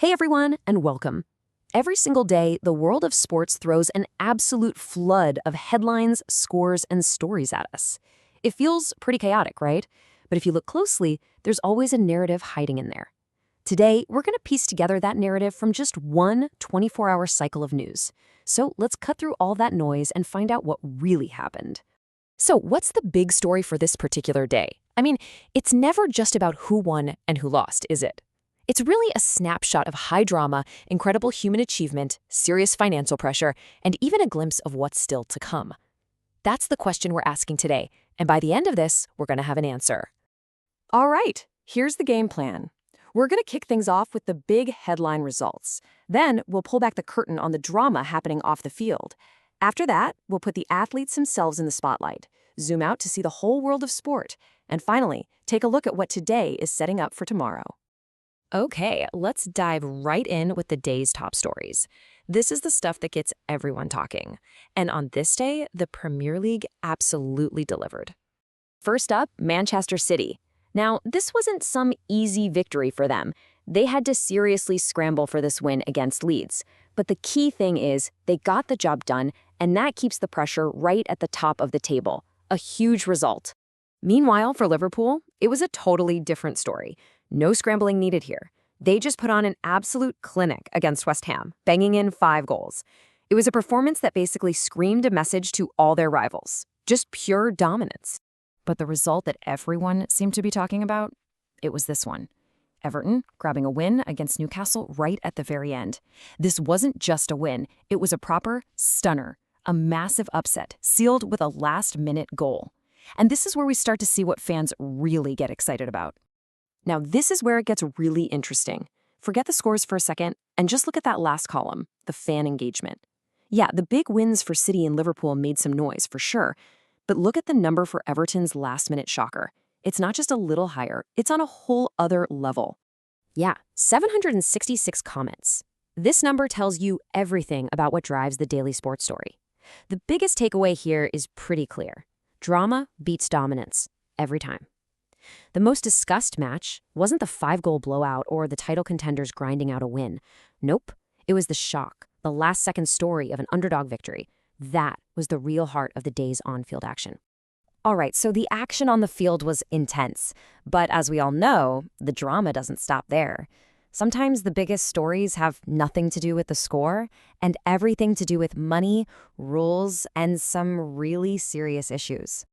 Hey everyone, and welcome. Every single day, the world of sports throws an absolute flood of headlines, scores, and stories at us. It feels pretty chaotic, right? But if you look closely, there's always a narrative hiding in there. Today, we're going to piece together that narrative from just one 24-hour cycle of news. So let's cut through all that noise and find out what really happened. So what's the big story for this particular day? I mean, it's never just about who won and who lost, is it? It's really a snapshot of high drama, incredible human achievement, serious financial pressure, and even a glimpse of what's still to come. That's the question we're asking today, and by the end of this, we're going to have an answer. All right, here's the game plan. We're going to kick things off with the big headline results. Then we'll pull back the curtain on the drama happening off the field. After that, we'll put the athletes themselves in the spotlight, zoom out to see the whole world of sport, and finally, take a look at what today is setting up for tomorrow. Okay, let's dive right in with the day's top stories. This is the stuff that gets everyone talking. And on this day, the Premier League absolutely delivered. First up, Manchester City. Now, this wasn't some easy victory for them. They had to seriously scramble for this win against Leeds. But the key thing is, they got the job done, and that keeps the pressure right at the top of the table. A huge result. Meanwhile, for Liverpool, it was a totally different story. No scrambling needed here. They just put on an absolute clinic against West Ham, banging in 5 goals. It was a performance that basically screamed a message to all their rivals. Just pure dominance. But the result that everyone seemed to be talking about? It was this one. Everton grabbing a win against Newcastle right at the very end. This wasn't just a win. It was a proper stunner. A massive upset, sealed with a last-minute goal. And this is where we start to see what fans really get excited about. Now, this is where it gets really interesting. Forget the scores for a second and just look at that last column, the fan engagement. Yeah, the big wins for City and Liverpool made some noise, for sure. But look at the number for Everton's last-minute shocker. It's not just a little higher, it's on a whole other level. Yeah, 766 comments. This number tells you everything about what drives the daily sports story. The biggest takeaway here is pretty clear. Drama beats dominance, every time. The most discussed match wasn't the 5-goal blowout or the title contenders grinding out a win. Nope, it was the shock, the last-second story of an underdog victory. That was the real heart of the day's on-field action. All right, so the action on the field was intense. But as we all know, the drama doesn't stop there. Sometimes the biggest stories have nothing to do with the score and everything to do with money, rules, and some really serious issues.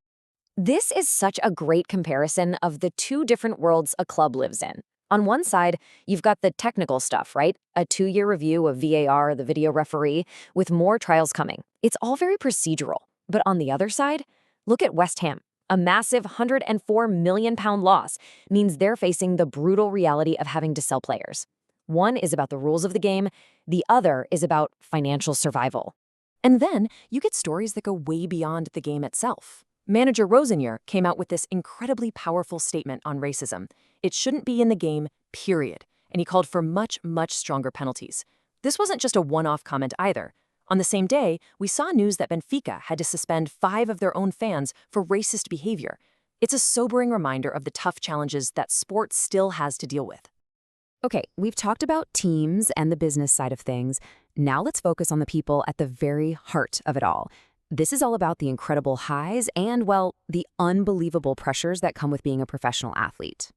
This is such a great comparison of the two different worlds a club lives in. On one side, you've got the technical stuff, right? A 2-year review of VAR, the video referee, with more trials coming. It's all very procedural. But on the other side, look at West Ham. A massive £104 million loss means they're facing the brutal reality of having to sell players. One is about the rules of the game, the other is about financial survival. And then you get stories that go way beyond the game itself. Manager Rosenior came out with this incredibly powerful statement on racism. It shouldn't be in the game, period. And he called for much, much stronger penalties. This wasn't just a one-off comment either. On the same day, we saw news that Benfica had to suspend 5 of their own fans for racist behavior. It's a sobering reminder of the tough challenges that sport still has to deal with. Okay, we've talked about teams and the business side of things. Now let's focus on the people at the very heart of it all. This is all about the incredible highs and, well, the unbelievable pressures that come with being a professional athlete.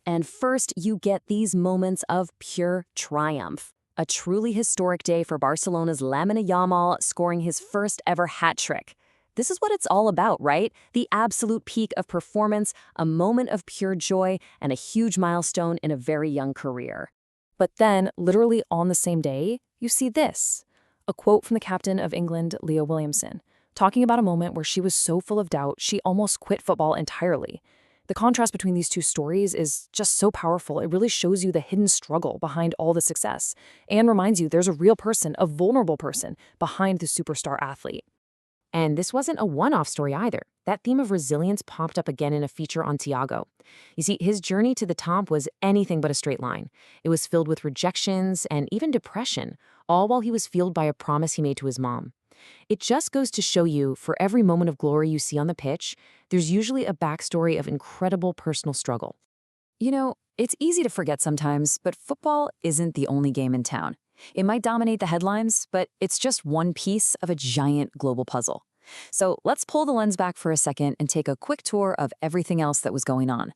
And first, you get these moments of pure triumph. A truly historic day for Barcelona's Lamine Yamal scoring his first ever hat trick. This is what it's all about, right? The absolute peak of performance, a moment of pure joy, and a huge milestone in a very young career. But then, literally on the same day, you see this. A quote from the captain of England, Leah Williamson, talking about a moment where she was so full of doubt she almost quit football entirely. The contrast between these two stories is just so powerful. It really shows you the hidden struggle behind all the success and reminds you there's a real person, a vulnerable person, behind the superstar athlete. And this wasn't a one-off story either. That theme of resilience popped up again in a feature on Thiago. You see, his journey to the top was anything but a straight line. It was filled with rejections and even depression, all while he was fueled by a promise he made to his mom. It just goes to show you, for every moment of glory you see on the pitch, there's usually a backstory of incredible personal struggle. It's easy to forget sometimes, but football isn't the only game in town. It might dominate the headlines, but it's just one piece of a giant global puzzle. So let's pull the lens back for a second and take a quick tour of everything else that was going on.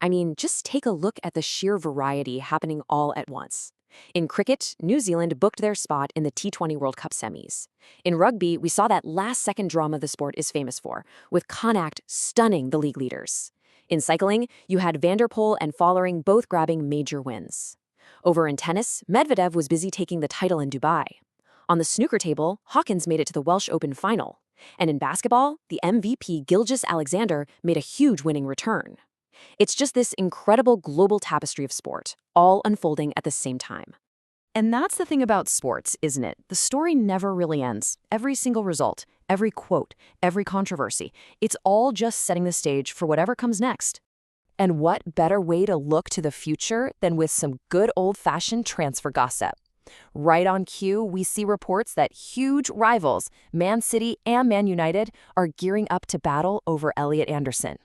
I mean, just take a look at the sheer variety happening all at once. In cricket, New Zealand booked their spot in the T20 World Cup semis. In rugby, we saw that last-second drama the sport is famous for, with Connacht stunning the league leaders. In cycling, you had Van der Poel and Vollering both grabbing major wins. Over in tennis, Medvedev was busy taking the title in Dubai. On the snooker table, Hawkins made it to the Welsh Open final. And in basketball, the MVP Gilgeous-Alexander made a huge winning return. It's just this incredible global tapestry of sport, all unfolding at the same time. And that's the thing about sports, isn't it? The story never really ends. Every single result, every quote, every controversy, it's all just setting the stage for whatever comes next. And what better way to look to the future than with some good old-fashioned transfer gossip? Right on cue, we see reports that huge rivals, Man City and Man United, are gearing up to battle over Elliot Anderson.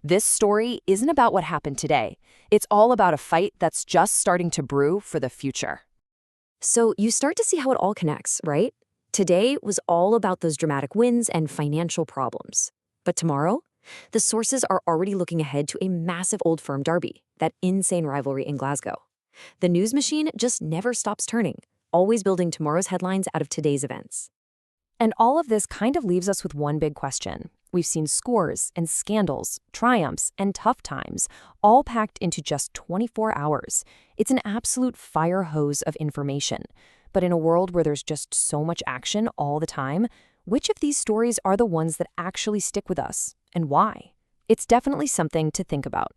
This story isn't about what happened today. It's all about a fight that's just starting to brew for the future. So you start to see how it all connects, right? Today was all about those dramatic wins and financial problems. But tomorrow, the sources are already looking ahead to a massive Old Firm derby, that insane rivalry in Glasgow. The news machine just never stops turning, always building tomorrow's headlines out of today's events. And all of this kind of leaves us with one big question. We've seen scores and scandals, triumphs and tough times, all packed into just 24 hours. It's an absolute fire hose of information. But in a world where there's just so much action all the time, which of these stories are the ones that actually stick with us, and why? It's definitely something to think about.